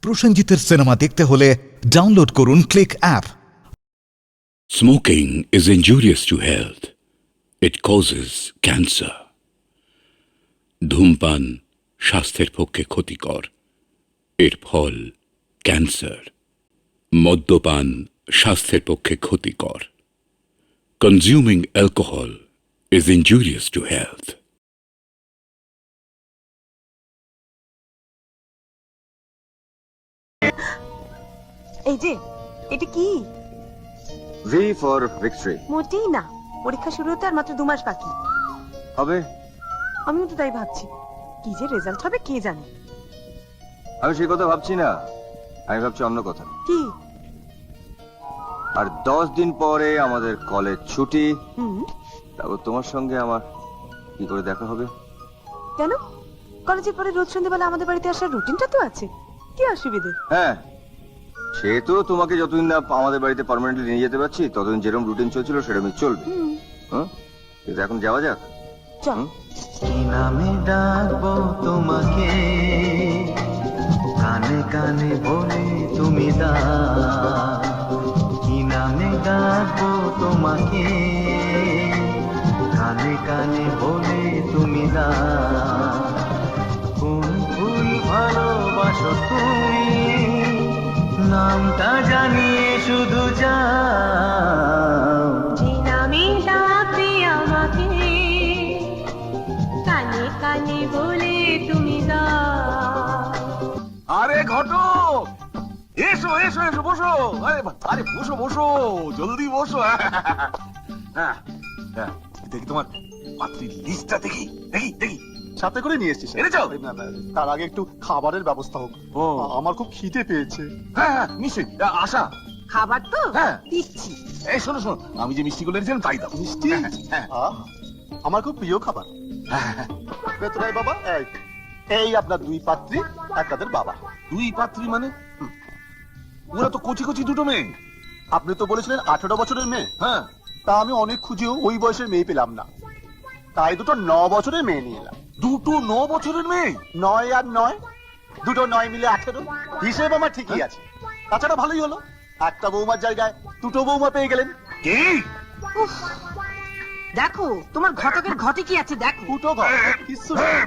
প্রসেনজিতের cinema দেখতে হলে download করুন click app. Smoking is injurious to health. It causes cancer. ধূমপান স্বাস্থ্যের পক্ষে ক্ষতিকর। এর ফল ক্যান্সার। মদ্যপান স্বাস্থ্যের পক্ষে ক্ষতিকর। Consuming alcohol is injurious to health. এই যে এটা কি? V for victory. মোটেই না, পরীক্ষা শুরু হতে আর মাত্র 2 মাস বাকি। হবে? আমিও তো তাই ভাবছি, কি যে রেজাল্ট হবে কে জানে। আমি সেই কথা ভাবছি না, আমি ভাবছি অন্য কথা। কি? আর 10 দিন পরে আমাদের কলেজ ছুটি। হুম, তারপর তোমার সঙ্গে আমার কি করে দেখা হবে? কেন? কলেজের পরে রোজ সন্ধ্যাবেলা আমাদের বাড়িতে আসার রুটিনটা তো আছে, কি অসুবিধে? হ্যাঁ, সে তো তোমাকে যতদিন না আমাদের বাড়িতে পার্মানেন্টলি নিয়ে যেতে পারছি ততদিন যেরকম রুটিন চলছিল সেরকমই চলবে। হ্যাঁ, কিন্তু এখন যাওয়া যাক। চল। কি নামে ডাকবো তোমাকে, কানে কানে বলে তুমি কি নামে ডাকবো তোমাকে, কানে কানে বলে তুমি কোন ফুল ভালোবাসো তুমি, নামটা জানিয়ে শুধু যাও। যে নামে ডাকবে আমাকে, কানে কানে বলে তুমি আরে ঘটক, এসো এসো এসো, বসো। আরে বসো বসো, জলদি বসো। হ্যাঁ হ্যাঁ, দেখি তোমার পাত্রীর লিস্টটা দেখি দেখি দেখি। সাথে করে নিয়ে এসেছিস? এনেছো? তার আগে একটু খাবারের ব্যবস্থা হোক, আমার খুব খিদে পেয়েছে। হ্যাঁ হ্যাঁ, নিশ্চয়ই। আশা, খাবার তো হ্যাঁ দিচ্ছি। এই শোনো শোনো, আমি যে মিষ্টিগুলো এনেছিলাম তাই দাও। মিষ্টি? হ্যাঁ আমার খুব প্রিয় খাবার। ভেতরে আয় বাবা, এই আপনার 2 পাত্রী, এক তাদের বাবা। 2 পাত্রী মানে? ওরা তো কচি কচি দুটো মেয়ে। আপনি তো বলেছিলেন 18 বছরের মেয়ে। হ্যাঁ, তা আমি অনেক খুঁজেও ওই বয়সের মেয়ে পেলাম না, তাই দুটো 9 বছরের মেয়ে নিয়ে এলাম। দুটো 9 বছরের মেয়ে? 9 আর 9, দুটো 9 মিলে 18। হিসেব আমার ঠিকই আছে। তাছাড়া ভালোই হলো, একটা বৌমার জায়গায় দুটো বৌমা পেয়ে গেলেন। কি? দেখো তোমার ঘটকের ঘটে কি আছে দেখো। দুটো ঘর, কিছু নেই।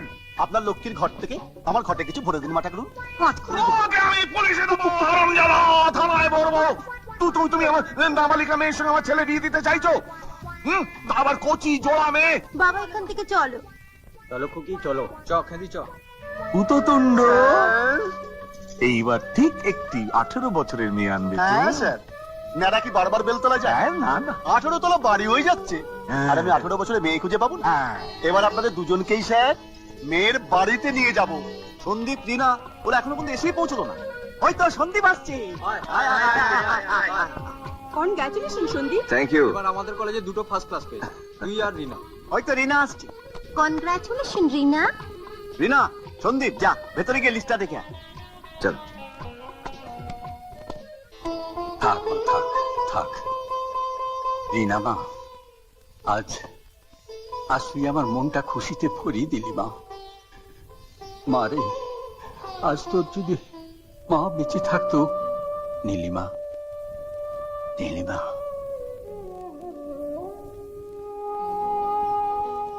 আপনার লক্ষ্মীর ঘর থেকে আমার ঘটে কিছু ভরে দিন মাটা করুন। তোমাকে আমি পুলিশে দেবো, হারামজাদা, থানায় বলবো। তুমি আমার নাবালিকা মেয়ের সঙ্গে আমার ছেলে বিয়ে দিতে চাইছো? আবার কচি জোড়া মেয়ে। বাবা এখান থেকে চলো। চলো খুকি চলো, চ খেদি চ। উততুণ্ড, এইবার ঠিক একটি 18 বছরের মেয়ে আনবে। হ্যাঁ স্যার, নেড়া কি বারবার বেলতলা যায়? না না, 18 তলা বাড়ি হয়ে যাচ্ছে, আর আমি 18 বছরের মেয়ে খুঁজে পাবো না। এবার আপনাদের দুজনকেই স্যার মেয়ের বাড়িতে নিয়ে যাব। সন্দীপ, রিনা, ওরা এখনো পর্যন্ত এসেই পৌঁছলো না। হয়তো সন্দীপ আসছে। কনগ্রাচুলেশন সন্দীপ। Thank you. এবার আমাদের কলেজে দুটো ফার্স্ট ক্লাস পেয়েছে, তুই আর রিনা। হয়তো রিনা আসছে। কনগ্রাচুলেশন রিনা। রিনা, সন্দীপ, যা ভেতরে গিয়ে লিস্টটা দেখে আয়। চল। থাক থাক থাক, রিনা মা, আজ তুই আমার মনটা খুশিতে ভরিয়ে দিলি মা। মারে, আজ তোর যদি মা বেঁচে থাকতো। নীলিমা, নীলিমা,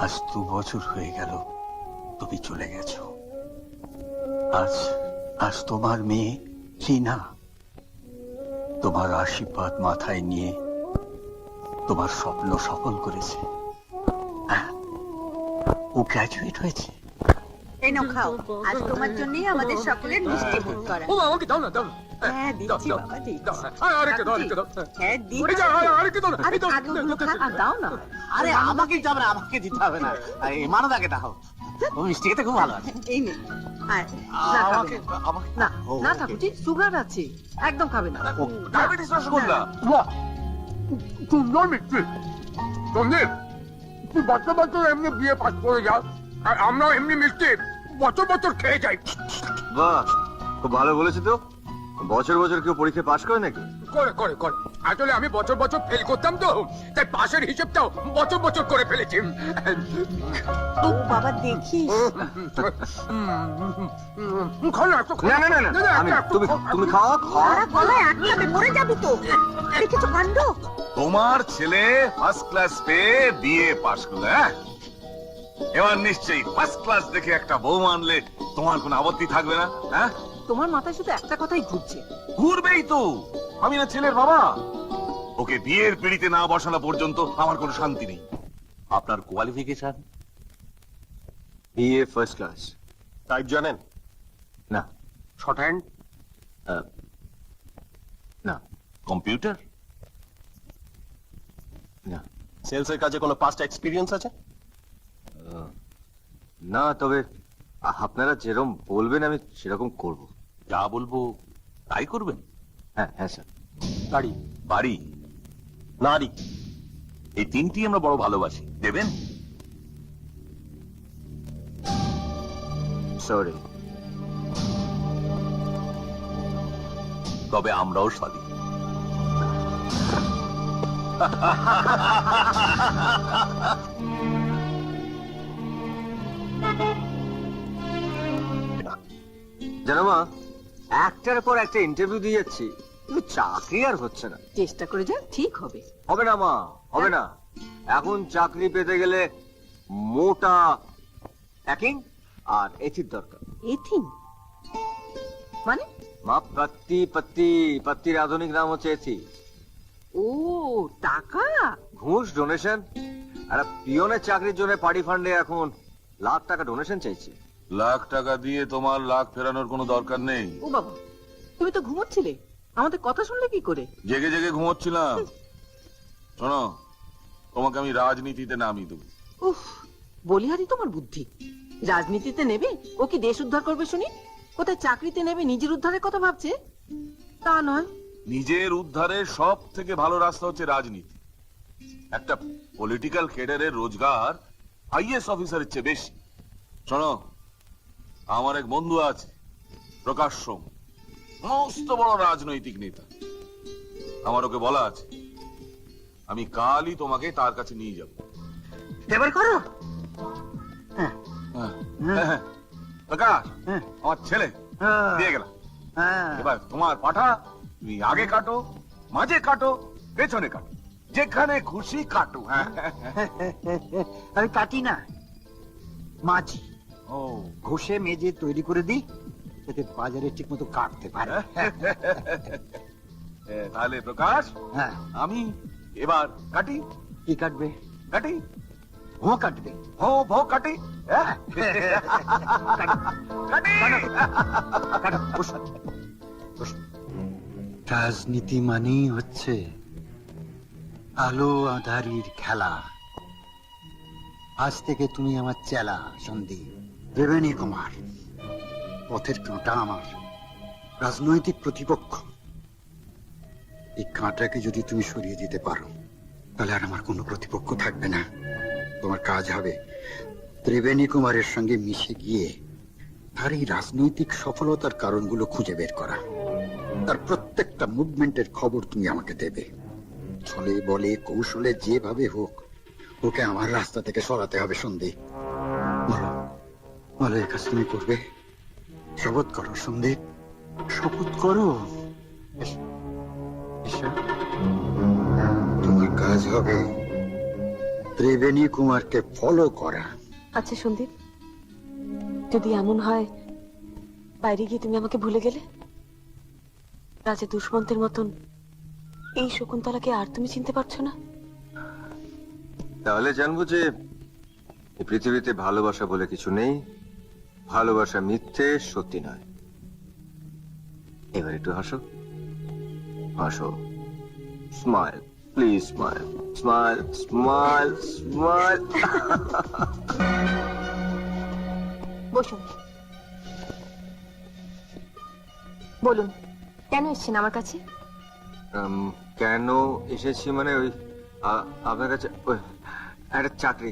আজ 2 বছর হয়ে গেল তুমি চলে গেছো। আজ তোমার মেয়ে রিনা তোমার আশীর্বাদ মাথায় নিয়ে তোমার স্বপ্ন সফল করেছে। ও গ্রাজুয়েট হয়েছে। এই নাও খাও, আজ তোমার জন্যই আমাদের সকলের মিষ্টি মুখ করা। ও আমাকে দাও না, দাও না। হ্যাঁ দিচ্ছি বাবা, দিচ্ছি। আরেকটু দাও, আরেকটু দাও। হ্যাঁ দিচ্ছি। আরেকটু দাও না। আরে আগে ওগুলো খা, আর দাও না। আরে আমাকে যাবে না, আমাকে দিতে হবে না। এই মানদাকে দাও, ও মিষ্টি খেতে খুব ভালো আছে। এই নে, আয়। না, আমাকে খাবে আমাকে না। না ঠাকুরজি, সুগার আছে, একদম খাবে না। ডায়াবেটিস রসগোল্লা। সুন্দর মিষ্টি। সন্দীপ, তুই বছর বছর এমনি বিয়ে পাস করে যাও, আর আমরাও এমনি মিষ্টি বছর বছর খেয়ে যাই। বাহ, খুব ভালো বলেছি তো। বছর বছর কেউ পরীক্ষা পাশ করে নাকি? করে করে করে আসলে আমি বছর বছর ফেল করতাম তো, তাই পাশের হিসেবটাও বছর বছর করে ফেলেছি। ও বাবা দেখিস। খাও না, একটু খাও। না না না না আমি তুমি খাও খাও। গলায় আটকাবে, মরে যাবি তো। দেখেছো কাণ্ড। তোমার ছেলে ফার্স্ট ক্লাস পেয়ে বিএ পাশ করলো, হ্যাঁ? এবার নিশ্চয়ই ফার্স্ট ক্লাস দেখে একটা বউ আনলে তোমার কোনো আপত্তি থাকবে না, হ্যাঁ? তোমার মাথায় শুধু একটা কথাই ঘুরছে। ঘুরবেই তো, আমি না ছেলের বাবা। ওকে বিয়ের পিড়িতে না বসানো পর্যন্ত আমার কোনো শান্তি নেই। আপনার qualification? BA first class. Type জানেন? না শর্ট হ্যান্ড? না কম্পিউটার? না সেলস এর কাজে কোনো পাস্ট এক্সপিরিয়েন্স আছে? না, তবে আপনারা যেরকম বলবেন আমি সেরকম করব। যা বলবো তাই করবেন? হ্যাঁ হ্যাঁ স্যার। গাড়ি, বাড়ি, নারী, এই তিনটি আমরা বড় ভালোবাসি, দেবেন? সরি। তবে আমরাও স্বাধীন। জানো মা, একটার পর একটা ইন্টারভিউ দিয়ে যাচ্ছি, কিন্তু চাকরি আর হচ্ছে না। চেষ্টা করে যা, ঠিক হবে। হবে না মা, হবে না। এখন চাকরি পেতে গেলে মোটা হ্যাকিং আর এথির দরকার। এথিং মানে? মা, পত্তির আধুনিক নাম হচ্ছে এথি। ও টাকা, ঘুষ, ডোনেশন। আর পিয়নের চাকরির জন্য পার্টি ফান্ডে এখন লাখ টাকা ডোনেশন চাইছে। লাখ টাকা দিয়ে তোমার লাখ ফেরানোর কোনো দরকার নেই। ও বাবা, তুমি তো ঘুমোচ্ছিলে, আমাদের কথা শুনলে কি করে? জেগে জেগে ঘুমোচ্ছিলাম। শোনো, তোমাকে আমি রাজনীতিতে নামিয়ে দেবো। উফ, বলিহারি তোমার বুদ্ধি। রাজনীতিতে নেবে? ও কি দেশ উদ্ধার করবে শুনি? কোথায় চাকরিতে নেবে নিজের উদ্ধারের কথা ভাবছে? তা নয়। নিজের উদ্ধারের সব থেকে ভালো রাস্তা হচ্ছে রাজনীতি। একটা পলিটিক্যাল ক্যাডারের রোজগার আইএস অফিসারের চেয়ে বেশি। শোনো, আমার এক বন্ধু আছে প্রকাশ সোম, মস্ত বড় রাজনৈতিক নেতা। আমার ওকে বলা আছে আমি কালই তোমাকে তার কাছে নিয়ে যাব। এবার করো। হ্যাঁ, প্রকাশ, আমার ছেলে দিয়ে গেলাম। এবার তোমার পাঠা তুমি আগে কাটো, মাঝে কাটো, পেছনে কাটো, যেখানে খুশি কাটো। হ্যাঁ, আমি কাটি না, মাছি ও ঘষে মেজে তৈরি করে দিই, যাতে বাজারে ঠিক মতো কাটতে পারে। তাহলে প্রকাশ, হ্যাঁ, আমি এবার কাটি। কি কাটবে? কাটি, ও কাটবে। হো ভো কাটি। হ্যাঁ? কাটি। কাটো, বসো, বসো। রাজনীতি মানেই হচ্ছে আলো আঁধারির খেলা। আজ থেকে তুমি আমার চেলা সন্দীপ, ত্রিবেণী কুমার। পথের কাঁটা আমার, রাজনৈতিক প্রতিপক্ষ। এই কাঁটাকে যদি তুমি সরিয়ে দিতে পারো, তাহলে আর আমার কোনো প্রতিপক্ষ থাকবে না। তোমার কাজ হবে ত্রিবেণী কুমারের সঙ্গে মিশে গিয়ে তার এই রাজনৈতিক সফলতার কারণগুলো খুঁজে বের করা। তার প্রত্যেকটা মুভমেন্টের খবর তুমি আমাকে দেবে। ছলে বলে কৌশলে যেভাবে হোক ওকে আমার রাস্তা থেকে সরাতে হবে। সন্দীপ, বলো বলো, এই কাজ তুমি করবে? শপথ করো সন্দীপ, শপথ করো। এসো, এসো। তোমার কাজ হবে ত্রিবেণী কুমারকে ফলো করা। আচ্ছা সন্দীপ, যদি এমন হয় বাইরে গিয়ে তুমি আমাকে ভুলে গেলে, রাজা দুষ্মন্তের মতন এই শকুন্তলাকে আর তুমি চিনতে পারছো না, তাহলে জানবো যে এই পৃথিবীতে ভালোবাসা বলে কিছু নেই, ভালোবাসা মিথ্যে, সত্যি নয়। এবার একটু হাসো, হাসো, smile, please smile, smile, smile, smile. বসুন। বলুন, কেন এসেছেন আমার কাছে? কেন এসেছি মানে ওই আপনার কাছে ওই একটা চাকরি।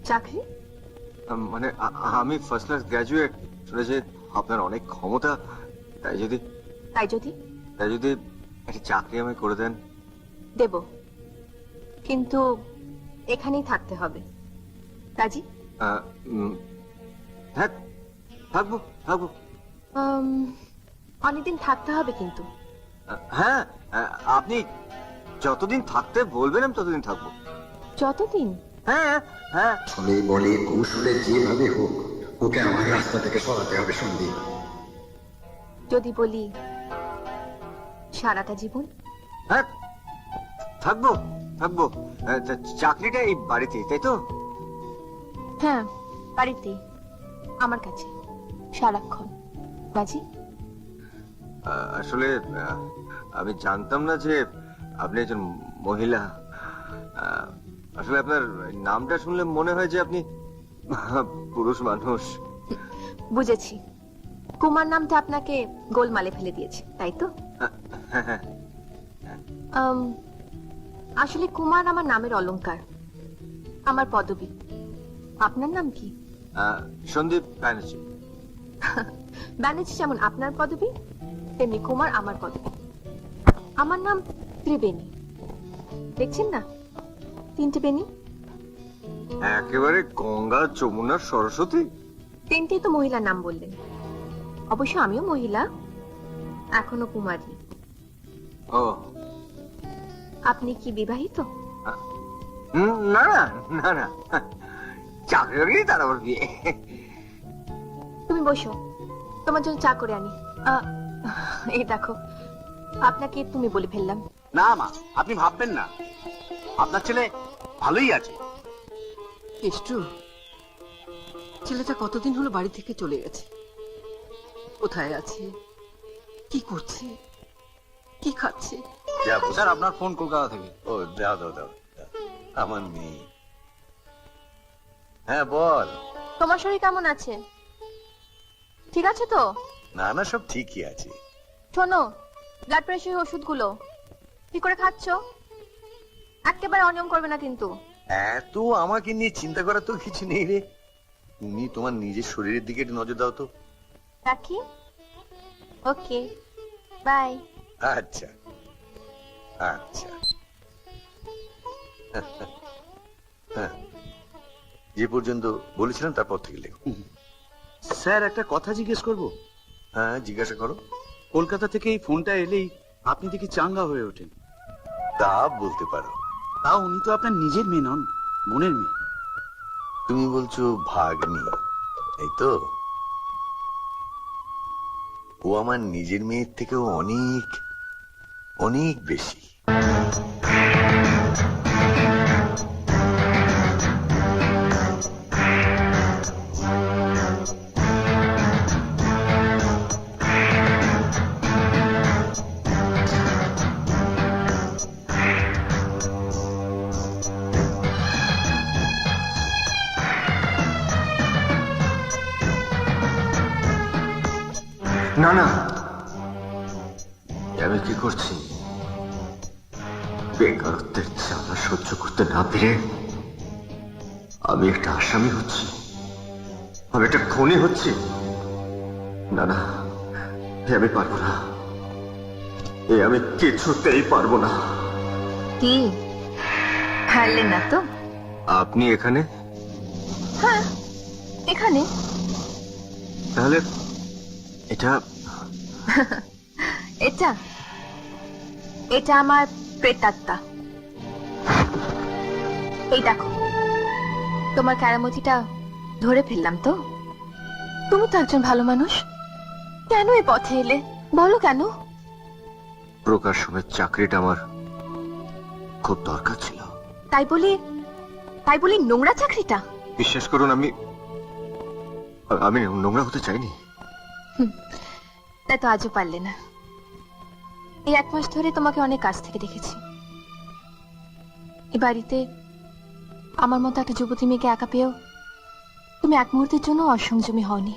চাকরি? মানে আমি ফার্স্ট ক্লাস গ্রাজুয়েট, শুনেছি আপনার অনেক ক্ষমতা। তাই যদি তাই যদি তাই যদি একটা চাকরি আমি করে দেন। দেব, কিন্তু এখানেই থাকতে হবে। রাজি? হ্যাঁ, থাকবো থাকবো। অনেকদিন থাকতে হবে কিন্তু। হ্যাঁ, আপনি যতদিন থাকতে বলবেন আমি ততদিন থাকবো। যতদিন? হ্যাঁ হ্যাঁ। ছলে বলে কৌশলে যেভাবে হোক ওকে আমার রাস্তা থেকে সরাতে হবে সন্দীপ। যদি বলি সারাটা জীবন? হ্যাঁ, থাকবো থাকবো। চাকরিটা এই বাড়িতে, তাই তো? হ্যাঁ, বাড়িতেই, আমার কাছে, সারাক্ষণ। রাজি? আসলে আমি জানতাম না যে আপনি একজন মহিলা। আসলে আপনার নামটা শুনলে মনে হয় যে আপনি পুরুষ মানুষ। বুঝেছি, কুমার নামটা আপনাকে গোলমালে ফেলে দিয়েছে, তাই তো? আসলে কুমার আমার নামের অলংকার, আমার পদবী। আপনার নাম কি? সন্দীপ ব্যানার্জি। ব্যানার্জি যেমন আপনার পদবী, তেমনি কুমার আমার পদবী। আমার নাম ত্রিবেণী। দেখছেন না, 3টে বেণী। একেবারে গঙ্গা, যমুনা, সরস্বতী। 3টেই তো মহিলার নাম বললেন। অবশ্য আমিও মহিলা, এখনো কুমারী। ও, আপনি কি বিবাহিত? না না না না, চাকরি বাকরি তার আবার বিয়ে। তুমি বসো, তোমার জন্য চা করে আনি। এই দেখো, আপনাকে তুমি বলে ফেললাম। না মা, আপনি ভাববেন না, আপনার ছেলে ভালোই আছে। কেষ্টু, ছেলেটা কতদিন হলো বাড়ি থেকে চলে গেছে? কোথায় আছে, কি করছে, কি খাচ্ছে? স্যার, আপনার ফোন কলকাতা থেকে। ও দাও দাও দাও, আমার মেয়ে। হ্যাঁ বল। তোমার শরীর কেমন আছে? ঠিক আছে তো? না না, সব ঠিকই আছে। শোনো, ব্লাড প্রেশারের ওষুধগুলো কি করে খাচ্ছ? একেবারে অনিয়ম করবে না কিন্তু। এত আমাকে নিয়ে চিন্তা করার তো কিছু নেই রে। তুমি তোমার নিজের শরীরের দিকে একটু নজর দাও তো। রাখি? ওকে, বাই। আচ্ছা আচ্ছা। যে পর্যন্ত বলেছিলাম তারপর থেকে লেখো। স্যার, একটা কথা জিজ্ঞেস করব? হ্যাঁ, জিজ্ঞাসা করো। কলকাতা থেকে এই ফোনটা এলেই আপনি দেখি চাঙ্গা হয়ে ওঠেন। তা বলতে পারো। তাও উনি তো আপনার নিজের মেয়ে নন, মনের মেয়ে। তুমি বলছো ভাগ্নি, এই তো? ও আমার নিজের মেয়ের থেকেও অনেক অনেক বেশি। না না, আমি কি করছি? বেকারত্বের জ্বালা সহ্য করতে না পেরে আমি একটা আসামি হচ্ছি, আমি একটা খুনি হচ্ছি। না না, আমি পারবো না, আমি কিছুতেই পারবো না। কি হারলেন না তো? আপনি এখানে? হ্যাঁ, এখানে। তাহলে এটা এটা এটা আমার প্রেতাত্মা। এই দেখো, তোমার কেরামতিটা ধরে ফেললাম তো। তুমি তো একজন ভালো মানুষ, কেন এই পথে এলে বলো? কেন? প্রকাশ সময়ের চাকরিটা আমার খুব দরকার ছিল। তাই বলি নোংরা চাকরিটা? বিশ্বাস করুন, আমি নোংরা হতে চাইনি। তাই তো আজও পারলে না। এই 1 মাস ধরে তোমাকে অনেক কাছ থেকে দেখেছি। এ বাড়িতে আমার মতো একটা যুবতী মেয়েকে একা পেয়েও তুমি এক মুহূর্তের জন্য অসংযমী হওনি।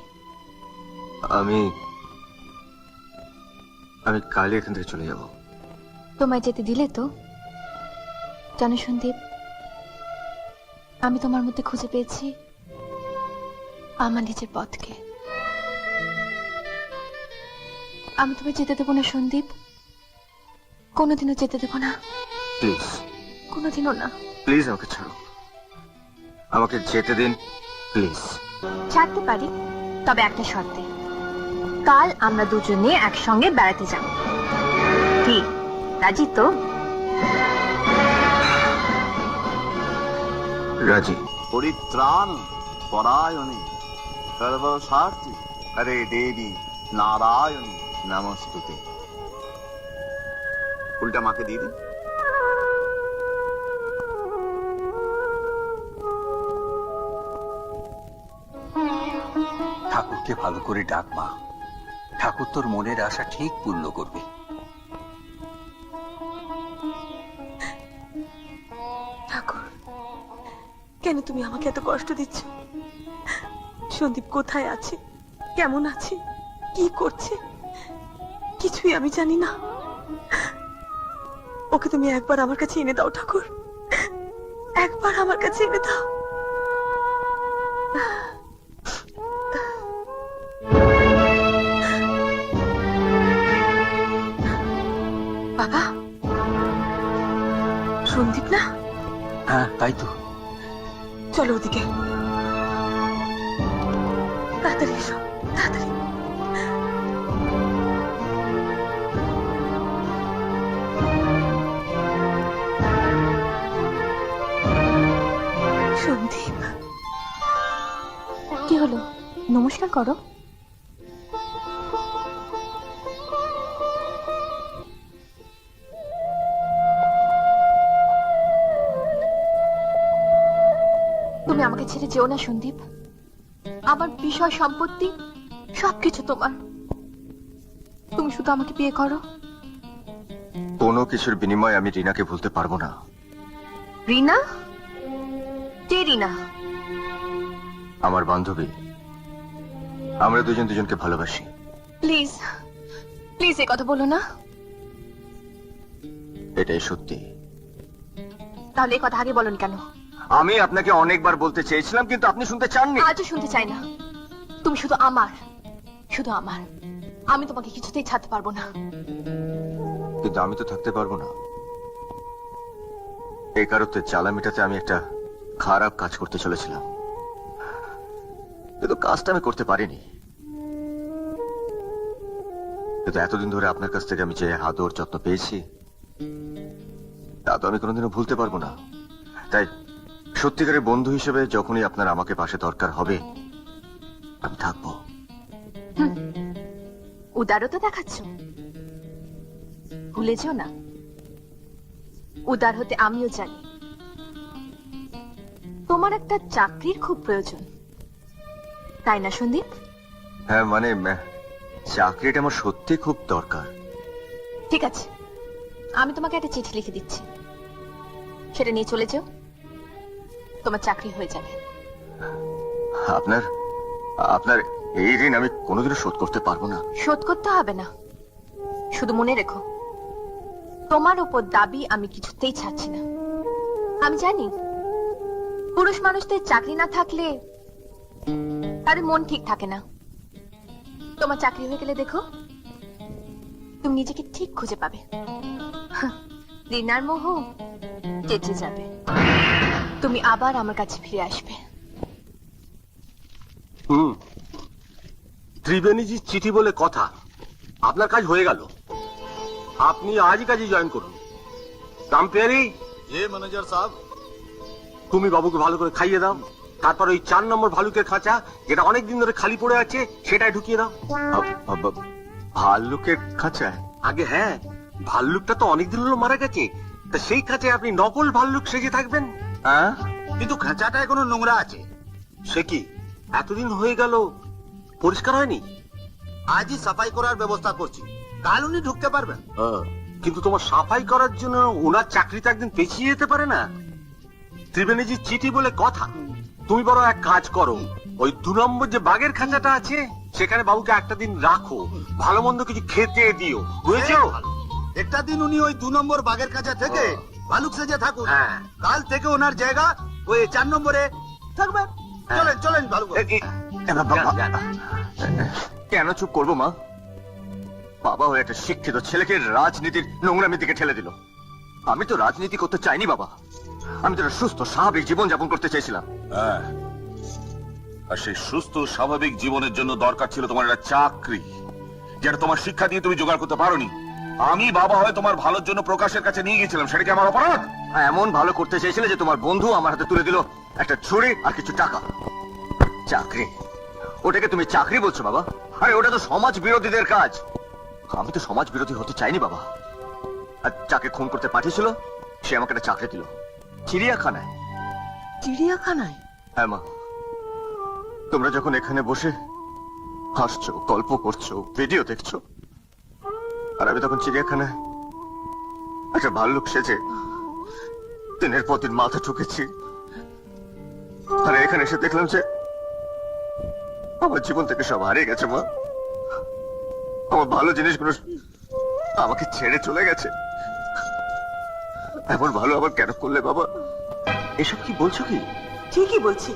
আমি কালই এখান থেকে চলে যাব। তোমায় যেতে দিলে তো? জানো সন্দীপ, আমি তোমার মধ্যে খুঁজে পেয়েছি আমার নিজের পথকে। আমি তোমায় যেতে দেবো না সন্দীপ। কোনোদিনও যেতে দেবো না, প্লিজ কোনোদিনও না। প্লিজ আমাকে ছাড়ো, আমাকে যেতে দিন প্লিজ। ছাড়তে পারি, তবে একটা শর্তে। কাল আমরা দুজনে একসঙ্গে বেড়াতে যাব। কি রাজি তো? রাজি। পরিত্রাণ পরায়ণে সর্বস্বার্থে হরে দেবী নারায়ণী নমস্তুতে। ফুলটা মাকে দিয়ে দিন। ঠাকুরকে ভালো করে ডাক মা, ঠাকুর তোর মনের আশা ঠিক পূর্ণ করবে। ঠাকুর, কেন তুমি আমাকে এত কষ্ট দিচ্ছ? সন্দীপ কোথায় আছে, কেমন আছে, কি করছে, কিছুই আমি জানি না। ওকে তুমি একবার আমার কাছে এনে দাও ঠাকুর, একবার আমার কাছে এনে দাও। বাবা, সন্দীপ না? হ্যাঁ তাই তো। চলো ওদিকে, তাড়াতাড়ি এসো, তাড়াতাড়ি। সন্দীপ, কি হলো? নমস্কার করো। তুমি আমাকে ছেড়ে যেও না সন্দীপ। আমার বিষয় সম্পত্তি সবকিছু তোমার। তুমি শুধু আমাকে বিয়ে করো। কোনো কিছুর বিনিময়ে আমি রিনাকে ভুলতে পারবো না। রিনা? কে রিনা? আমার বান্ধবী, আমরা দুজন দুজনকে ভালোবাসি। প্লিজ প্লিজ এই কথা বলো না। এটাই সত্যি। তাহলে এই কথা আগে বলনি কেন? আমি আপনাকে অনেকবার বলতে চেয়েছিলাম, কিন্তু আপনি শুনতে চাননি। আজও শুনতে চাই না। তুমি শুধু আমার, শুধু আমার। আমি তোমাকে কিছুতেই ছাড়তে পারবো না। কিন্তু আমি তো থাকতে পারবো না। এই কারণে জ্বালা মেটাতে আমি একটা খারাপ কাজ করতে চলেছিলাম, কিন্তু কাজটা আমি করতে পারিনি। কিন্তু এতদিন ধরে আপনার কাছ থেকে আমি যে আদর যত্ন পেয়েছি, তা তো আমি কোনোদিনও ভুলতে পারবো না। তাই সত্যিকারের বন্ধু হিসেবে যখনই আপনার আমাকে পাশে দরকার হবে, আমি থাকবো। উদারতা দেখাচ্ছ, ভুলে যেও না। উদার হতে আমিও জানি। তোমার একটা চাকরির খুব প্রয়োজন, তাই না সন্দীপ? হ্যাঁ মানে চাকরিটা আমার সত্যি খুব দরকার। ঠিক আছে, আমি তোমাকে একটা চিঠি লিখে দিচ্ছি, সেটা নিয়ে চলে যাও। তোমার চাকরি হয়ে যাবে। আপনার আপনার এই ঋণ আমি কোনোদিনও শোধ করতে পারবো না। শোধ করতে হবে না, শুধু মনে রেখো, তোমার উপর দাবি আমি কিছুতেই ছাড়ছি না। আমি জানি পুরুষ মানুষদের চাকরি না থাকলে তাদের মন ঠিক থাকে না। তোমার চাকরি হয়ে গেলে দেখো, তুমি নিজেকে ঠিক খুঁজে পাবে। রিনার মোহ কেটে যাবে, তুমি আবার আমার কাছে ফিরে আসবে। ত্রিবেণীজির চিঠি বলে কথা, আপনার কাজ হয়ে গেল। আপনি আজই কাজে জয়েন করুন। রামপিয়ারি, ये मैनेजर साहब। তুমি বাবুকে ভালো করে খাইয়ে দাও। তারপর ওই 4 নম্বর ভালুকের খাঁচা, যেটা অনেকদিন ধরে খালি পড়ে আছে, সেটাই ঢুকিয়ে দাও। ভাল্লুকের খাঁচায়? আগে হ্যাঁ, ভাল্লুকটা তো অনেকদিন হলো মারা গেছে, তা সেই খাঁচায় আপনি নকল ভাল্লুক সেজে থাকবেন। হ্যাঁ, কিন্তু খাঁচাটা এখনো নোংরা আছে। সে কি, এতদিন হয়ে গেল পরিষ্কার হয়নি? আজই সাফাই করার ব্যবস্থা করছি, কাল উনি ঢুকতে পারবেন। কিন্তু তোমার সাফাই করার জন্য ওনার চাকরিটা একদিন পেছিয়ে যেতে পারে না? ত্রিবেণীজির চিঠি বলে কথা, তুমি বড় এক কাজ করো, ওই 2 নম্বর যে বাঘের খাঁচাটা আছে, সেখানে বাবুকে একটা দিন রাখো, ভালো মন্দ কিছু খেতে দিও, বুঝেছো? একটা দিন উনি ওই 2 নম্বর বাগের কাছে থেকে ভালুক সেজে থাকুন। হ্যাঁ। কাল থেকে ওনার জায়গা ওই 4 নম্বরে থাকবে। চলেন চলেন ভালুক। কেন চুপ করবো মা? বাবা হয়ে একটা শিক্ষিত ছেলেকে রাজনীতির নোংরামির দিকে ঠেলে দিল। আমি তো রাজনীতি করতে চাইনি বাবা, আমি তো একটা সুস্থ স্বাভাবিক জীবন যাপন করতে চেয়েছিলাম। হ্যাঁ, আর সেই সুস্থ স্বাভাবিক জীবনের জন্য দরকার ছিল তোমার একটা চাকরি, যেটা তোমার শিক্ষা দিয়ে তুমি জোগাড় করতে পারোনি। আমি বাবা হয়ে তোমার ভালোর জন্য প্রকাশের কাছে নিয়ে গেছিলাম, সেটা কি আমার অপরাধ? এমন ভালো করতে চেয়েছিলে যে তোমার বন্ধু আমার হাতে তুলে দিল একটা ছুরি আর কিছু টাকা। চাকরি? ওটাকে তুমি চাকরি বলছো বাবা? আরে ওটা তো সমাজ বিরোধীদের কাজ। আমি তো সমাজ বিরোধী হতে চাইনি বাবা। আর যাকে খুন করতে পাঠিয়েছিল সে আমাকে একটা চাকরি দিল চিড়িয়াখানায়। চিড়িয়াখানায়? হ্যাঁ মা, তোমরা যখন এখানে বসে হাসছো, গল্প করছো, ভিডিও দেখছো, আর আমি তখন চিড়িয়াখানায় একটা ভাল্লুক সেজে দিনের পর দিন মাথা ঠুকেছি। আর এখানে এসে দেখলাম যে আমার জীবন থেকে সব হারিয়ে গেছে মা। আমার ভালো জিনিসগুলো আমাকে ছেড়ে চলে গেছে। এমন ভালো আবার কেন করলে বাবা? এসব কি বলছো কি? ঠিকই বলছি,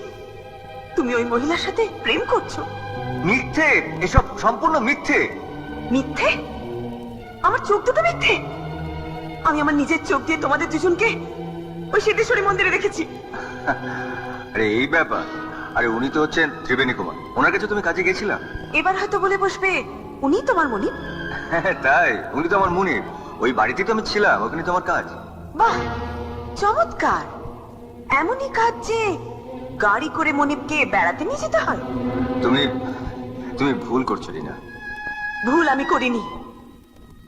তুমি ওই মহিলার সাথে প্রেম করছো। মিথ্যে, এসব সম্পূর্ণ মিথ্যে। মিথ্যে? আমার চোখ দুটো মিথ্যে? আমি আমার নিজের চোখ দিয়ে তোমাদের দুজনকে ওই সিদ্ধেশ্বরী মন্দিরে দেখেছি। আরে এই ব্যাপার? আরে উনি তো হচ্ছেন ত্রিবেণী কুমার, ওনার কাছে তুমি কাজে গেছিলা? এবার হয়তো বলে বসবে উনি তোমার মনিব। হ্যাঁ তাই, উনি তো আমার মনিব। ওই বাড়িতেই তো আমি ছিলাম, ওখানে তো আমার কাজ। বাহ, চমৎকার। এমনই কাজ যে গাড়ি করে মনিবকে বেড়াতে নিয়ে যেতে হয়। তুমি তুমি ভুল করছো রিনা। ভুল আমি করিনি।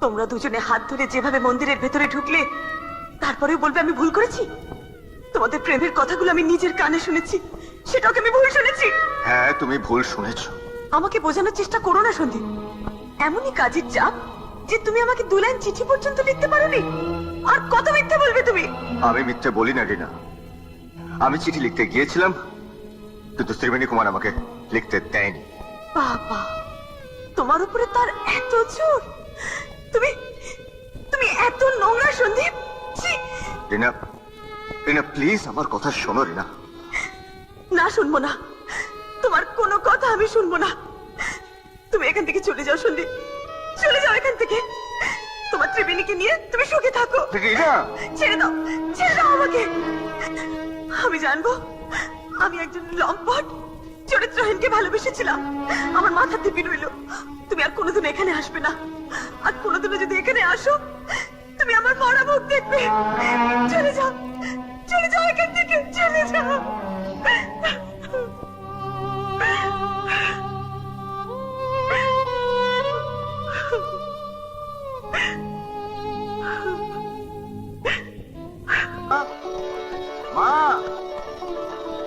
তোমরা দুজনে হাত ধরে যেভাবে মন্দিরের ভেতরে ঢুকলে, তারপরেও বলবে আমি ভুল করেছি? তোমাদের প্রেমের কথাগুলো আমি নিজের কানে শুনেছি, সেটাকে আমি ভুল শুনেছি। হ্যাঁ তুমি ভুল শুনেছো। আমাকে বোঝানোর চেষ্টা করো না সন্দীপ। এমনই কাজের চাপ যে তুমি আমাকে 2 লাইন চিঠি পর্যন্ত লিখতে পারোনি। আর কত মিথ্যে বলবে তুমি? আমি মিথ্যে বলি না রিনা। আমি চিঠি লিখতে গিয়েছিলাম, কিন্তু ত্রিবেণী কুমার আমাকে লিখতে দেয়নি। বাবা, তোমার উপরে তার এত জোর? তুমি তুমি এত নোংরা সন্দীপ? ছি! রিনা, রিনা প্লিজ আমার কথা শোনো রিনা। না, শুনবো না। তোমার কোনো কথা আমি শুনবো না। তুমি এখান থেকে চলে যাও সন্দীপ, চলে যাও এখান থেকে। তোমার ত্রিবেণীকে নিয়ে তুমি সুখে থাকো। রিনা, ছেড়ে দাও, ছেড়ে দাও আমাকে। আমি জানবো আমি একজন লম্পট চরিত্রহীনকে ভালোবেসেছিলাম। আমার মাথা দিব্যি রইল। তুমি আর কোনোদিন এখানে আসবে না। আর কোনোদিনও যদি এখানে আসো, তুমি আমার মরা মুখ দেখবে। চলে যাও, চলে যাও এখান থেকে, চলে যাও। মা,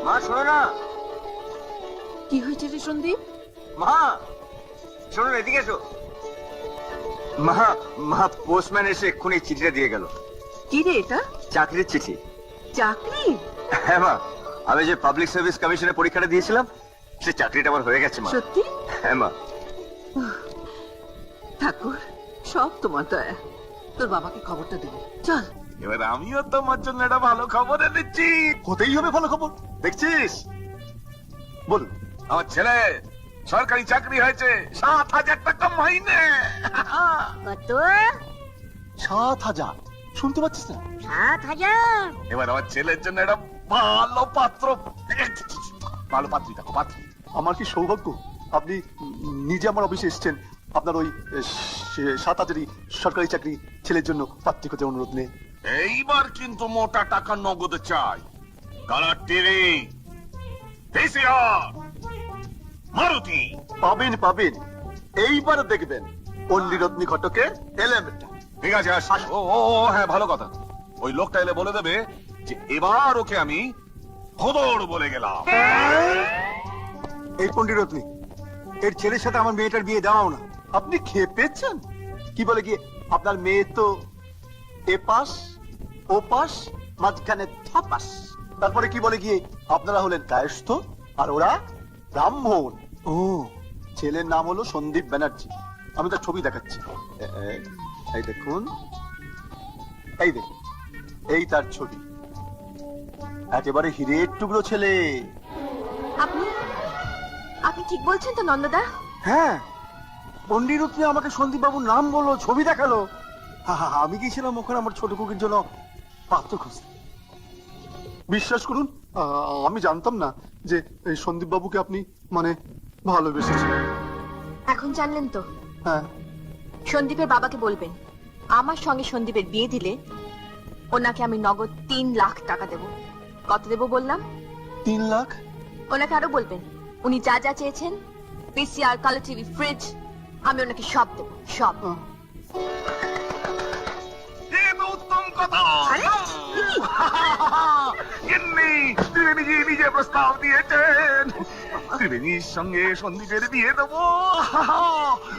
মা শোনো না। কি হয়েছে রে সন্দীপ? মা শোনো না, এদিকে এসো। মা, মা পোস্টম্যান এসে এক্ষুনি চিঠিটা দিয়ে গেল। কি রে এটা? চাকরির চিঠি। চাকরি? হ্যাঁ মা, আমি যে পাবলিক সার্ভিস কমিশনে পরীক্ষাটা দিয়েছিলাম, সে চাকরিটা আমার হয়ে গেছে মা। সত্যি? হ্যাঁ মা। ঠাকুর, সব তোমার দয়া। তোর বাবাকে খবরটা দিবি, চল। এবার আমিও তোমার জন্য একটা ভালো খবর এনেছি। হতেই হবে ভালো খবর, দেখছিস? বলুন। আমার ছেলে সরকারি চাকরি হয়েছে, 7,000 টাকা মাইনে। কত? 7,000? শুনতে পাচ্ছিস না? 7,000? এবার আমার ছেলের জন্য একটা ভালো পাত্র, ভালো পাত্রী দেখো, পাত্রী। আমার কি সৌভাগ্য, আপনি নিজে আমার অফিসে এসেছেন। আপনার ওই 7,000-ই সরকারি চাকরি ছেলের জন্য পাত্রী করতে অনুরোধ নেই। এইবার কিন্তু মোটা টাকা নগদ চাই। Colour TV, VCR, Maruti. পাবেন পাবেন, এইবার দেখবেন পল্লীরত্নী ঘটকের এলেমেন্টটা। ঠিক আছে, আস। ও ও ও, হ্যাঁ ভালো কথা। ওই লোকটা এলে বলে দেবে যে এবার ওকে আমি খবর বলে গেলাম। এই পণ্ডিরত্নী, এর ছেলের সাথে আমার মেয়েটার বিয়ে দেওয়াও না। আপনি খেপেছেন? কি বলে গিয়ে আপনার মেয়ে তো এ পাস ও পাস, মাঝখানে থাপাস। তারপরে কি বলে গিয়ে আপনারা হলেন কায়স্থ আর ওরা ব্রাহ্মণ। ও, ছেলের নাম হলো সন্দীপ ব্যানার্জি। আমি তার ছবি দেখাচ্ছি, এই দেখুন, এই দেখুন, এই তার ছবি। একেবারে হিরের টুকরো ছেলে। আপনি আপনি ঠিক বলছেন তো নন্দদা? হ্যাঁ, পন্ডিত রত্নে আমাকে সন্দীপ বাবুর নাম বললো, ছবি দেখালো। আমি গিয়েছিলাম ওখানে আমার ছোট কুকির জন্য পাত্র খুঁজতে। বিশ্বাস করুন, আমি জানতাম না যে এই সন্দীপ বাবুকে আপনি মানে ভালোবেসেছেন। এখন জানলেন তো? হ্যাঁ। সন্দীপের বাবাকে বলবেন আমার সঙ্গে সন্দীপের বিয়ে দিলে ওনাকে আমি নগদ 3 লাখ টাকা দেব। কত দেব বললাম? 3 লাখ? ওনাকে আরো বলবেন উনি যা যা চেয়েছেন, পিসিআর, কালার টিভি, ফ্রিজ, আমি ওনাকে সব দেব, সব। উত্তম কথা। ত্রিবেণী নিজে প্রস্তাব দিয়েছেন, ত্রিবেণীর সঙ্গে সন্দীপের বিয়ে দেবো।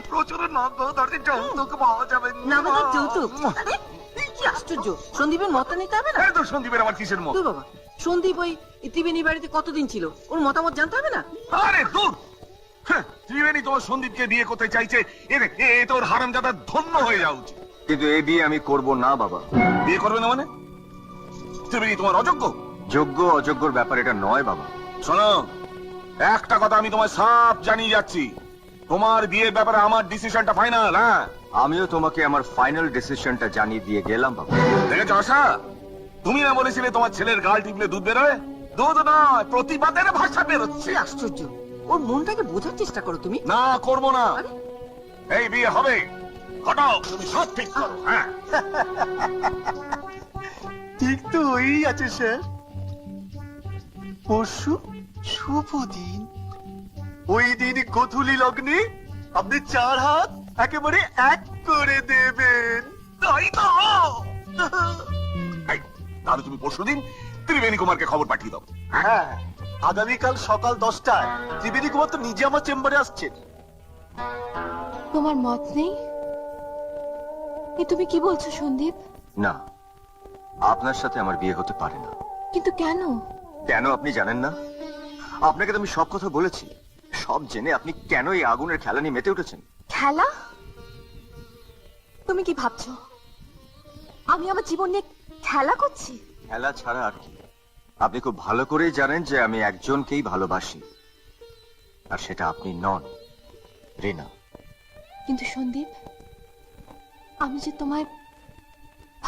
প্রচুর নগদ যৌতুক পাওয়া যাবে। নগদ যৌতুক? কি আশ্চর্য! সন্দীপের মত নিতে হবে না? তো সন্দীপের আবার কিসের মত? বাবা, সন্দীপ ওই ত্রিবেণী বাড়িতে কতদিন ছিল, ওর মতামত জানতে হবে না? আরে দূর! ত্রিবেণী তোমার সন্দীপকে বিয়ে করতে চাইছে, এ তোর হারামজাদা ধন্য হয়ে যাওয়া উচিত। কিন্তু এই বিয়ে আমি করব না বাবা। বিয়ে করবে না মানে? ত্রিবেণী তোমার অযোগ্য? যোগ্য অযোগ্যর ব্যাপার এটা নয় বাবা। শোনো, একটা কথা আমি তোমায় সাফ জানিয়ে যাচ্ছি, তোমার বিয়ের ব্যাপারে আমার ডিসিশনটা ফাইনাল। হ্যাঁ, আমিও তোমাকে আমার ফাইনাল ডিসিশনটা জানিয়ে দিয়ে গেলাম বাবা। দেখেছো আশা, তুমি না বলেছিলে তোমার ছেলের গাল টিপলে দুধ বেরোয়? দুধ নয়, প্রতিবাদের ভাষা বেরোচ্ছে। কি আশ্চর্য! ওর মনটাকে বোঝার চেষ্টা করো তুমি। না, করবো না। এই বিয়ে হবে, হটাও, তুমি সব ঠিক করো। হ্যাঁ, ঠিক তো হয়েই আছে স্যার। পরশু শুভ দিন, ওই দিন গোধূলি লগ্নে আপনি 4 হাত একেবারে এক করে দেবেন। তাই তো। এই, তাহলে তুমি পরশুদিন ত্রিবেণী কুমারকে খবর পাঠিয়ে দাও। হ্যাঁ, আগামীকাল সকাল 10টায় ত্রিবেণী কুমার তো নিজে আমার চেম্বারে আসছেন। তোমার মত নেই? এ তুমি কি বলছো সন্দীপ? না, আপনার সাথে আমার বিয়ে হতে পারে না। কিন্তু কেন? কেন আপনি জানেন না? আপনাকে তো আমি সব কথা বলেছি। সব জেনে আপনি কেন এই আগুনের খেলা নিয়ে মেতে উঠেছেন? খেলা? তুমি কি ভাবছো আমি আমার জীবন নিয়ে খেলা করছি? খেলা ছাড়া আর কি। আপনি খুব ভালো করেই জানেন যে আমি একজনকেই ভালোবাসি, আর সেটা আপনি নন, রিনা। কিন্তু সন্দীপ, আমি যে তোমায়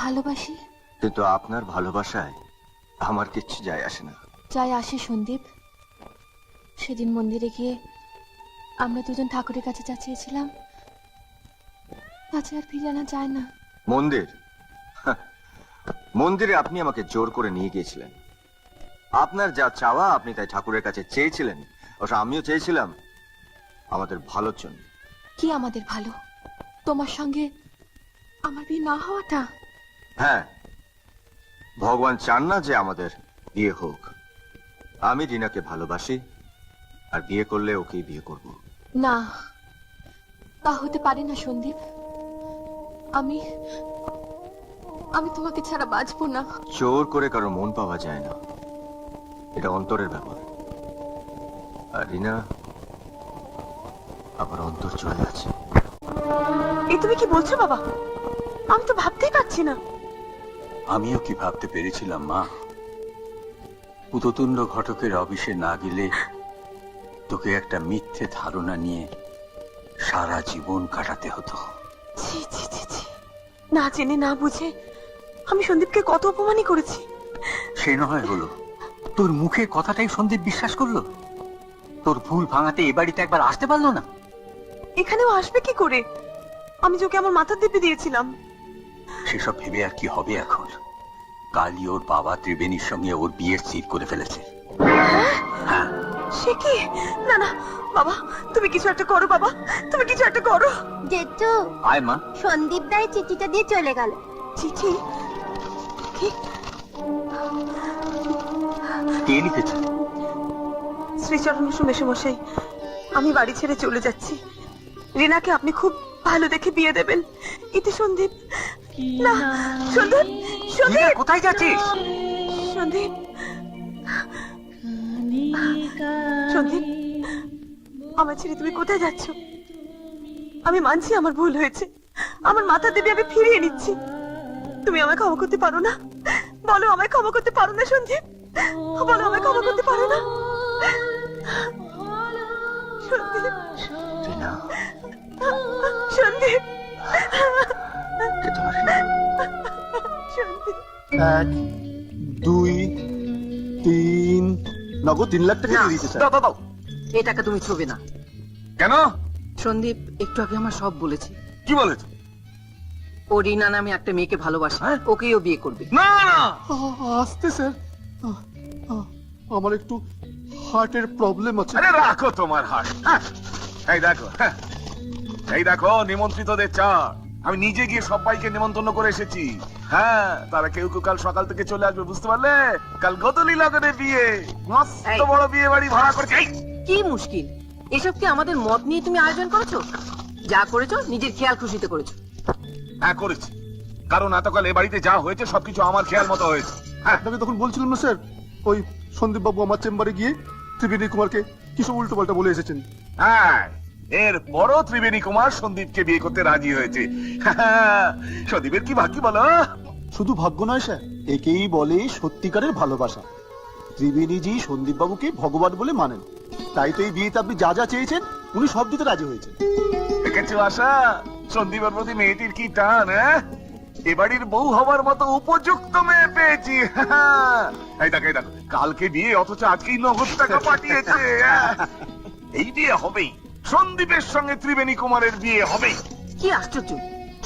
ভালোবাসি। কিন্তু আপনার ভালোবাসায় আমার কিচ্ছু যায় আসে না। যাই আসে সন্দীপ। সেদিন মন্দিরে গিয়ে আমরা দুজন ঠাকুরের কাছে যা চেয়েছিলাম কাছে আর ফিরে আনা যায় না। মন্দির? মন্দিরে আপনি আমাকে জোর করে নিয়ে গিয়েছিলেন। আপনার যা চাওয়া আপনি তাই ঠাকুরের কাছে চেয়েছিলেন, অবশ্য আমিও চেয়েছিলাম আমাদের ভালোর জন্য। কি আমাদের ভালো? তোমার সঙ্গে আমার বিয়ে না হওয়াটা? হ্যাঁ, ভগবান চান না যে আমাদের বিয়ে হোক। আমি রিনাকে ভালোবাসি, আর বিয়ে করলে ওকেই বিয়ে করব। না, তা হতে পারে না সন্দীপ। আমি আমি তোমাকে ছাড়া বাঁচবো না। জোর করে কারো মন পাওয়া যায় না, এটা অন্তরের ব্যাপার। আর রিনা আমার অন্তর চলে আছে। এই তুমি কি বলছো বাবা? আমি তো ভাবতেই পারছি না। আমিও কি ভাবতে পেরেছিলাম মা, পুততুণ্ড ঘটকের অফিসে না গেলে তোকে একটা মিথ্যে ধারণা নিয়ে সারা জীবন কাটাতে হতো। ছি ছি ছি ছি, না জেনে না বুঝে আমি সন্দীপকে কত অপমানই করেছি। সে নয় হলো, তোর মুখে কথাটাই সন্দীপ বিশ্বাস করলো। তোর ভুল ভাঙাতে এ বাড়িতে একবার আসতে পারলো না। এখানেও আসবে কি করে? আমি যে ওকে আমার মাথার দিব্যি দিয়েছিলাম। সেসব ভেবে আর কি হবে এখন? কালই ওর বাবা ত্রিবেণীর সঙ্গে ওর বিয়ের স্থির করে ফেলেছে। হ্যাঁ। সে কি? না না বাবা, তুমি কিছু একটা করো বাবা, তুমি কিছু একটা করো। জেঠু, আয় মা। সন্দীপ দাই চিঠিটা দিয়ে চলে গেল। চিঠি? কি? কে লিখেছে? শ্রীচরণ মেসোমশাই, আমি বাড়ি ছেড়ে চলে যাচ্ছি। রিনাকে আপনি খুব ভালো দেখে বিয়ে দেবেন। এতে সন্দীপ। না সন্দীপ, সন্দীপ কোথায় যাচ্ছিস? সন্দীপ, সন্দীপ, আমার ছেড়ে তুমি কোথায় যাচ্ছ? আমি মানছি আমার ভুল হয়েছে, আমার মাথা দেবী আমি ফিরিয়ে নিচ্ছি। তুমি আমায় ক্ষমা করতে পারো না? বলো আমায় ক্ষমা করতে পারো না সন্দীপ? বলো আমায় ক্ষমা করতে পারো না সন্দীপ? রিনা, সন্দীপ কে তোমার? সন্দীপ 1 2 3 নগদ 3 লাখ টাকা না, দিয়ে দিয়েছে স্যার। দাও দাও দাও। এ টাকা তুমি ছোবে না। কেন? সন্দীপ একটু আগে আমার সব বলেছে। কি বলেছ? ও রিনা নামে একটা মেয়েকে ভালোবাসে, হ্যাঁ? ওকেই ও বিয়ে করবে। না না আসতে স্যার, আমার একটু হার্টের প্রবলেম আছে। আরে রাখো তোমার হাত। এই দেখো, এই দেখো নিমন্ত্রিতদের চা। আমি নিজে গিয়ে সবাইকে নিমন্ত্রণ করে এসেছি। হ্যাঁ, তারা কেউ কেউ কাল সকাল থেকে চলে আসবে, বুঝতে পারলে? কাল গদলি লগনে বিয়ে, মস্ত এই। বড় বিয়ে বাড়ি ভাড়া করেছে। এই, কি মুশকিল, এসব কি আমাদের মত নিয়ে তুমি আয়োজন করেছো? যা করেছো নিজের খেয়াল খুশিতে করেছো। হ্যাঁ করেছি, কারণ এতকাল এ বাড়িতে যা হয়েছে সবকিছু আমার খেয়াল মতো হয়েছে। হ্যাঁ, আপনাকে তখন বলছিলাম না স্যার, ওই সন্দীপ বাবু আমার চেম্বারে গিয়ে ত্রিবেণী কুমারকে কিছু উল্টো পাল্টা বলে এসেছেন। হ্যাঁ, এর বড় ত্রিবেণী কুমার সন্দীপকে বিয়ে করতে রাজি হয়েছে। সন্দীপের কি ভাগ্য বলো? শুধু ভাগ্য নয় স্যার, একেই বলে সত্যিকারের ভালোবাসা। ত্রিবেণীজি সন্দীপ বাবুকে ভগবান বলে মানেন, তাই তো এই বিয়েতে আপনি যা যা চেয়েছেন উনি সব দিতে রাজি হয়েছেন। দেখেছো আশা, সন্দীপের প্রতি মেয়েটির কি টান, হ্যাঁ? এ বাড়ির বউ হবার মতো উপযুক্ত মেয়ে পেয়েছি। এই দেখো, এই দেখো, কালকে বিয়ে অথচ আজকেই নগদ টাকা পাঠিয়েছে। এই বিয়ে হবেই, সন্দীপের সঙ্গে ত্রিবেণী কুমারের বিয়ে হবেই। কি আশ্চর্য,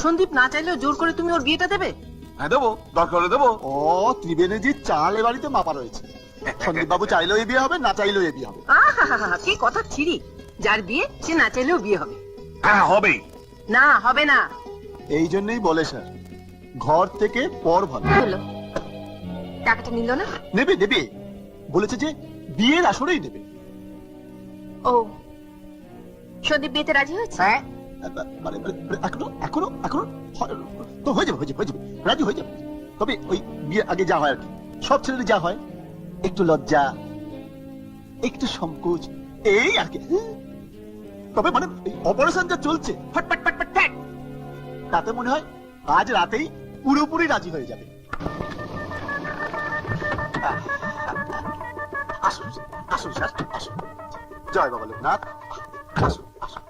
সন্দীপ না চাইলেও জোর করে তুমি ওর বিয়েটা দেবে? হ্যাঁ দেবো, দরকার হলে দেবো। ও ত্রিবেণীজির চাল এ বাড়িতে মাপা রয়েছে, সন্দীপ বাবু চাইলেও এ বিয়ে হবে, না চাইলেও এ বিয়ে হবে। আহা, কি কথা ছিরি! যার বিয়ে সে না চাইলেও বিয়ে হবে। হ্যাঁ হবেই। না, হবে না। এই জন্যই বলে স্যার, ঘর থেকে পর ভালো। হলো টাকাটা নিল না? নেবে নেবে বলেছে যে বিয়ের আসরেই নেবে। ও, সন্দীপ বিয়েতে রাজি হয়েছে? হ্যাঁ, মানে এখনো এখনো এখনো তো হয়ে যাবে, রাজি হয়ে যাবে। তবে ওই বিয়ে আগে যা হয় আর কি, সব ছেলেদের যা হয়, একটু লজ্জা, একটু সংকোচ, এই আর কি। তবে মানে অপারেশন যা চলছে ফটফট ফটফট ফট, তাতে মনে হয় আজ রাতেই পুরোপুরি রাজি হয়ে যাবে। আসুন আসুন স্যার, আসুন। জয় বাবা লোকনাথ, আসুন আসুন।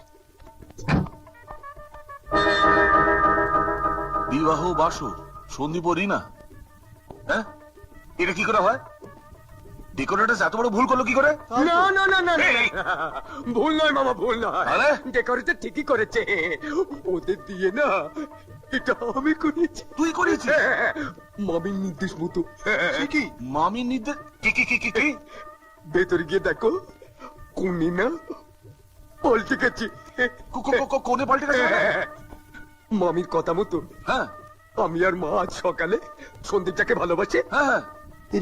বিবাহ বাসর সন্দীপ ও রিনা, হ্যাঁ? এটা কি করে হয়? ডেকোরেটর এত বড় ভুল করলো কি করে? না না না না না। এই, ভুল নয় মামা, ভুল নয়। আরে? ডেকোরেটর ঠিকই করেছে, ওদের দিয়ে না এটা আমি করেছি। তুই করেছিস? মামির নির্দেশ মতো। সে কি মামির নির্দেশ? কি? ভেতরে গিয়ে দেখো, কোনি না পাল্টে গেছে। কোনে পাল্টে গেছে? মামির কথা মতো হ্যাঁ আমি আর মা আজ সকালে সন্দীপটাকে ভালোবাসে হ্যাঁ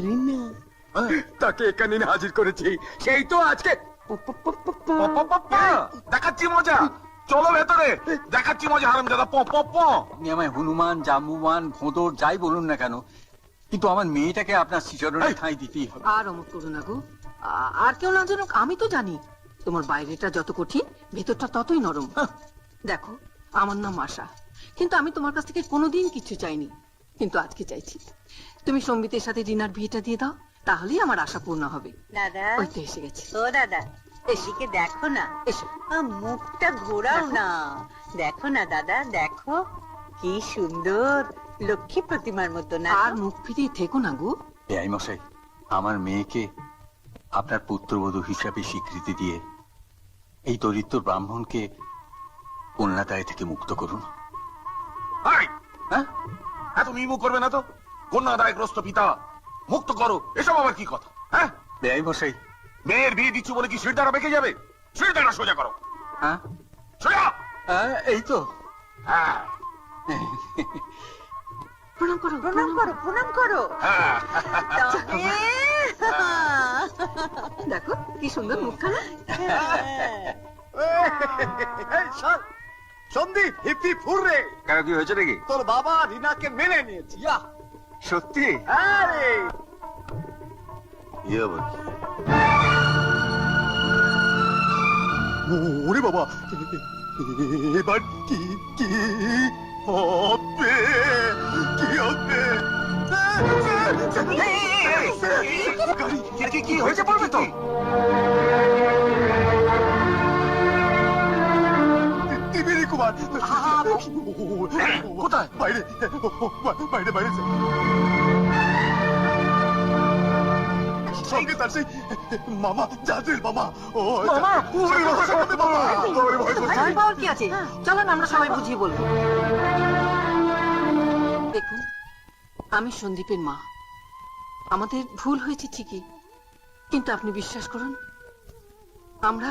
রিনা, হ্যাঁ। তাকে এখানে এনে হাজির করেছি। সেই তো আজকে দেখাচ্ছি মজা, চলো ভেতরে দেখাচ্ছি মজা। হারামজাদা প প প। আপনি আমায় হনুমান, জাম্বুমান, ভোঁদর যাই বলুন না কেন, কিন্তু আমার মেয়েটাকে আপনার শ্রীচরণে ঠাঁই দিতেই হবে। আর অমত করো না গো। আর কেউ না জানুক, আমি তো জানি তোমার বাইরেটা যত কঠিন ভেতরটা ততই নরম। দেখো, আমার নাম আশা, কিন্তু আমি তোমার কাছ থেকে কোনোদিন কিছু চাইনি, কিন্তু আজকে চাইছি। তুমি সম্বিতের সাথে রিনার বিয়েটা দিয়ে দাও, তাহলেই আমার আশা পূর্ণ হবে। দাদা, ওই তো এসে গেছে। ও দাদা, এদিকে দেখো না, এসো। মুখটা ঘোরাও না। দেখো না দাদা, দেখো কি সুন্দর, লক্ষ্মী প্রতিমার মতো না? আর মুখ ফিরিয়ে থেকো না গো। বেআই মশাই, আমার মেয়েকে আপনার পুত্রবধূ হিসাবে স্বীকৃতি দিয়ে এই দরিদ্র ব্রাহ্মণকে কন্যাদায় থেকে মুক্ত করুন। এই, হ্যাঁ? এত মিমু করবে না তো। কন্যাদায়গ্রস্ত পিতা মুক্ত করো, এসব আবার কি কথা? হ্যাঁ, বেআই মশাই। মেয়ের বিয়ে দিচ্ছ বলে কি শিরদাঁড়া বেঁকে যাবে? শিরদাঁড়া সোজা করো, হ্যাঁ সোজা। এই তো। হ্যাঁ প্রণাম করো, প্রণাম করো, প্রণাম করো। হ্যাঁ। তবে দেখো কি সুন্দর মুখখানা। সন্দীপ হিপি ফুররে, কেন কি হয়েছে নাকি? তোর বাবা রিনাকে মেনে নিয়েছি। সত্যি? আরে ইয়ে আবার কি? ওরে বাবা, এবার কি কি হবে, কি হবে? কি হয়েছে বলবে তো? টিভির আমার কোথায়? বাইরে বাইরে বাইরে সঙ্গে তার সেই মামা জাজির মামা। ও মামা! ওরে বাবা, বাবা, ওরে ভয় করছে। ভয় পাওয়ার কি আছে? চলো না আমরা সবাই বুঝিয়ে বলবো। দেখুন, আমি সন্দীপের মা। আমাদের ভুল হয়েছে ঠিকই, কিন্তু আপনি বিশ্বাস করুন, আমরা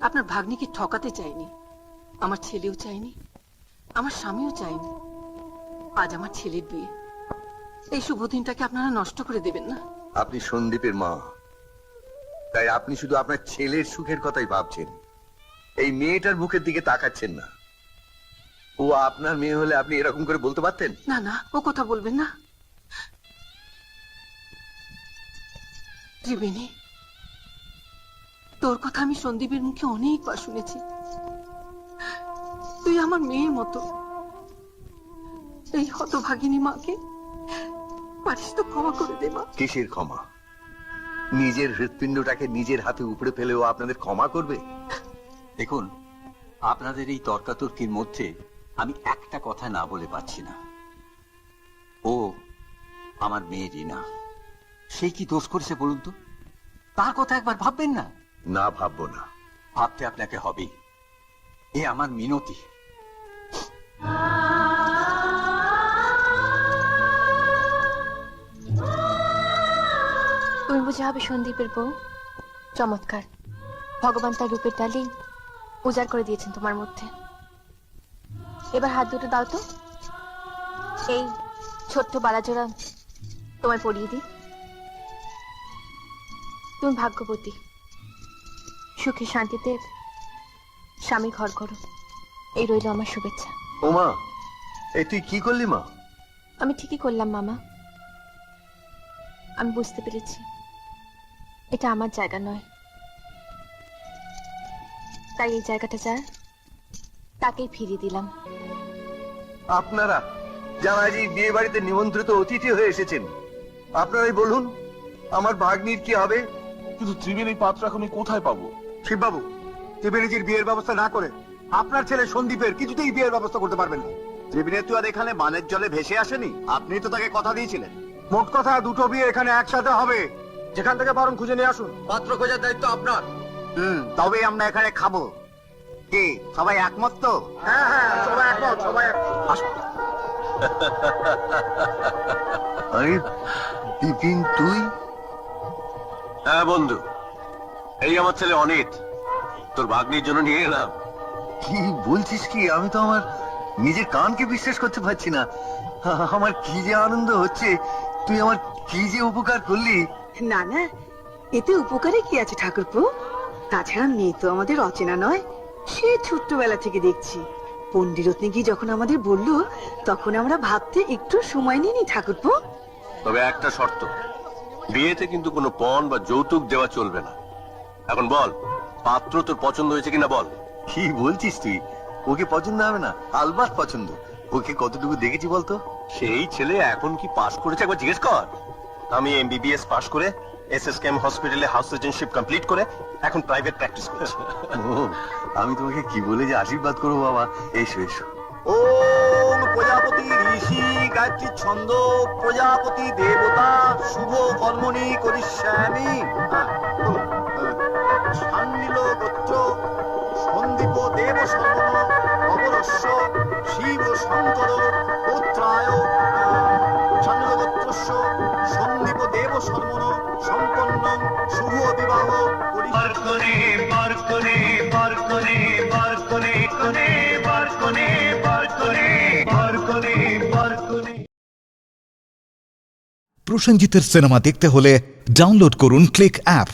আপনার ভাগ্নিকে ঠকাতে চাইনি। আমার ছেলেও চাইনি, আমার স্বামীও চাইনি। আজ আমার ছেলের বিয়ে, এই শুভ দিনটাকে আপনারা নষ্ট করে দেবেন না। আপনি সন্দীপের মা, তাই আপনি শুধু আপনার ছেলের সুখের কথাই ভাবছেন, এই মেয়েটার মুখের দিকে তাকাচ্ছেন না। ও আপনার মেয়ে হলে আপনি এরকম করে বলতে পারতেন? না না, ও কথা বলবেন না। ত্রিবেণী, তোর কথা আমি সন্দীপের মুখে অনেকবার শুনেছি। তুই আমার মেয়ের মতো। এই হতভাগিনী মাকে পারিস তো ক্ষমা করে দে মা। কিসের ক্ষমা? নিজের হৃৎপিণ্ডটাকে নিজের হাতে উপড়ে ফেলেও আপনাদের ক্ষমা করবে? দেখুন, আপনাদের এই তর্কাতর্কির মধ্যে আমি একটা কথা না বলে পাচ্ছি না। ও আমার মেয়ে রিনা, সে কি দোষ করেছে বলুন তো? তার কথা একবার ভাববেন না? না, ভাববো না। ভাবতে আপনাকে হবে। এ আমার মিনতি। তুমি বুঝে হবে সন্দীপের বউ। চমৎকার, ভগবান তার রূপের ডালি উজাড় করে দিয়েছেন তোমার মধ্যে। এবার হাত দুটো দাও তো, এই ছোট্ট বালাজোড়া তোমায় পরিয়ে দিই। তুমি ভাগ্যবতী, সুখে শান্তিতে স্বামী ঘর করো, এই রইল আমার শুভেচ্ছা। ও মা, এই তুই কি করলি মা? আমি ঠিকই করলাম মামা। আমি বুঝতে পেরেছি এটা আমার জায়গা নয়, তাই এই জায়গাটা যার তাকেই ফিরিয়ে দিলাম। আপনারা যারা আজ এই বিয়ে বাড়িতে নিমন্ত্রিত অতিথি হয়ে এসেছেন, আপনারাই বলুন আমার ভাগ্নির কি হবে? কিন্তু ত্রিবেণী পাত্র এখন কোথায় পাবো? শিববাবু, ত্রিবেণীজির বিয়ের ব্যবস্থা না করে আপনার ছেলে সন্দীপের কিছুতেই বিয়ের ব্যবস্থা করতে পারবেন না। ত্রিবেণী তো আর এখানে বানের জলে ভেসে আসেনি, আপনি তো তাকে কথা দিয়েছিলেন। মোট কথা দুটো বিয়ে এখানে একসাথে হবে। যেখান থেকে পারেন খুঁজে নিয়ে আসুন। পাত্র খোঁজার দায়িত্ব আপনার। তবে আমরা এখানে খাবো। কি সবাই একমত তো? হ্যাঁ হ্যাঁ, সবাই একমত, সবাই আসুন। আরে বিপিন, তুই? হ্যাঁ বন্ধু, এই আমার ছেলে অনিত, তোর ভাগ্নির জন্য নিয়ে এলাম। কি বলছিস কি? আমি তো আমার নিজের কানকে বিশ্বাস করতে পারছি না। আমার কি যে আনন্দ হচ্ছে, তুই আমার কি যে উপকার করলি। না না, এতে উপকারে কি আছে ঠাকুরপো? তাছাড়া মেয়ে তো আমাদের অচেনা নয়, সে ছোট্টবেলা থেকে দেখছি। পণ্ডিরত্নে গিয়ে যখন আমাদের বললো, তখন আমরা ভাবতে একটু সময় নিইনি ঠাকুরপো। তবে একটা শর্ত, বিয়েতে কিন্তু কোনো পণ বা যৌতুক দেওয়া চলবে না। এখন বল, পাত্র তোর পছন্দ হয়েছে কিনা বল। কি বলছিস তুই? ওকে পছন্দ হবে না? আলবাত পছন্দ। ওকে কতটুকু দেখেছি বলতো? সেই ছেলে এখন কি পাশ করেছে একবার জিজ্ঞেস কর। আমি এমবিবিএস পাশ করে এসএসকেএম হসপিটালে হাউস সার্জনশিপ কমপ্লিট করে এখন প্রাইভেট প্র্যাকটিস করছি। আমি তোমাকে কি বলে যে আশীর্বাদ করবো বাবা। এসো এসো। ওম প্রজাপতি ঋষি গায়ত্রী ছন্দ প্রজাপতি দেবতা শুভ কর্মণি করিষ্যামি। সান্নিল গোত্র সন্দীপ দেব শর্মণ অবরস্য শিব শঙ্কর পুত্রায় সান্নিল গোত্রস্য সন্দীপ দেব শর্মণ সম্পন্ন শুভ বিবাহ করিষ্যামি। প্রসেনজিতের সিনেমা দেখতে হলে ডাউনলোড করুন ক্লিক অ্যাপ।